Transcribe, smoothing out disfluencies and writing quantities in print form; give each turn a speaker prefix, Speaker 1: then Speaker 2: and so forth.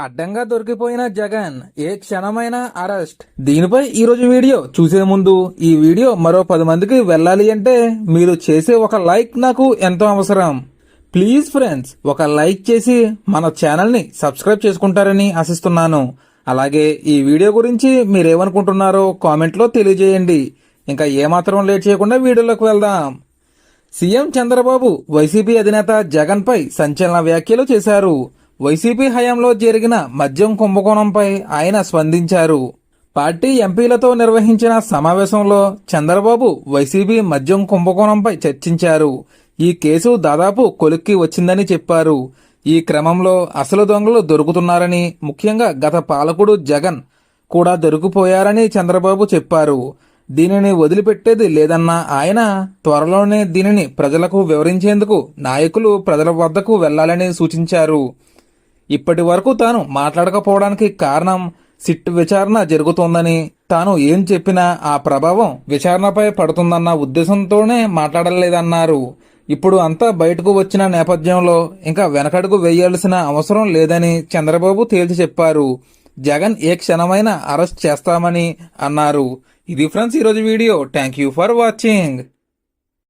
Speaker 1: అడ్డంగా దొరికిపోయిన జగన్ ఏ క్షణమైన అరెస్ట్. దీనిపై ఈరోజు వీడియో చూసే ముందు ఈ వీడియో మరో 10 మందికి వెళ్ళాలి అంటే మీరు చేసే ఒక లైక్ నాకు ఎంతో అవసరం. ప్లీజ్ ఫ్రెండ్స్, ఒక లైక్ చేసి మన ఛానల్ ని సబ్స్క్రైబ్ చేసుకుంటారని ఆశిస్తున్నాను. అలాగే ఈ వీడియో గురించి మీరేమనుకుంటున్నారో కామెంట్ లో తెలియజేయండి. ఇంకా ఏమాత్రం లేట్ చేయకుండా వీడియోలోకి వెళ్దాం. సీఎం చంద్రబాబు వైసీపీ అధినేత జగన్ పై సంచలన వ్యాఖ్యలు చేశారు. వైసీపీ హయాంలో జరిగిన మద్యం కుంభకోణంపై ఆయన స్పందించారు. పార్టీ ఎంపీలతో నిర్వహించిన సమావేశంలో చంద్రబాబు వైసీపీ మద్యం కుంభకోణంపై చర్చించారు. ఈ కేసు దాదాపు కొలిక్కి వచ్చిందని చెప్పారు. ఈ క్రమంలో అసలు దొంగలు దొరుకుతున్నారని, ముఖ్యంగా గత పాలకుడు జగన్ కూడా దొరికిపోయారని చంద్రబాబు చెప్పారు. దీనిని వదిలిపెట్టేది లేదన్న ఆయన త్వరలోనే దీనిని ప్రజలకు వివరించేందుకు నాయకులు ప్రజల వద్దకు వెళ్లాలని సూచించారు. ఇప్పటి వరకు తాను మాట్లాడకపోవడానికి కారణం సిట్ విచారణ జరుగుతోందని, తాను ఏం చెప్పినా ఆ ప్రభావం విచారణపై పడుతుందన్న ఉద్దేశంతోనే మాట్లాడలేదన్నారు. ఇప్పుడు అంతా బయటకు వచ్చిన నేపథ్యంలో ఇంకా వెనకడుగు వేయాల్సిన అవసరం లేదని చంద్రబాబు తేల్చి చెప్పారు. జగన్ ఏ క్షణమైనా అరెస్ట్ చేస్తామని అన్నారు. ఇది ఫ్రెండ్స్ ఈరోజు video. Thank you for watching.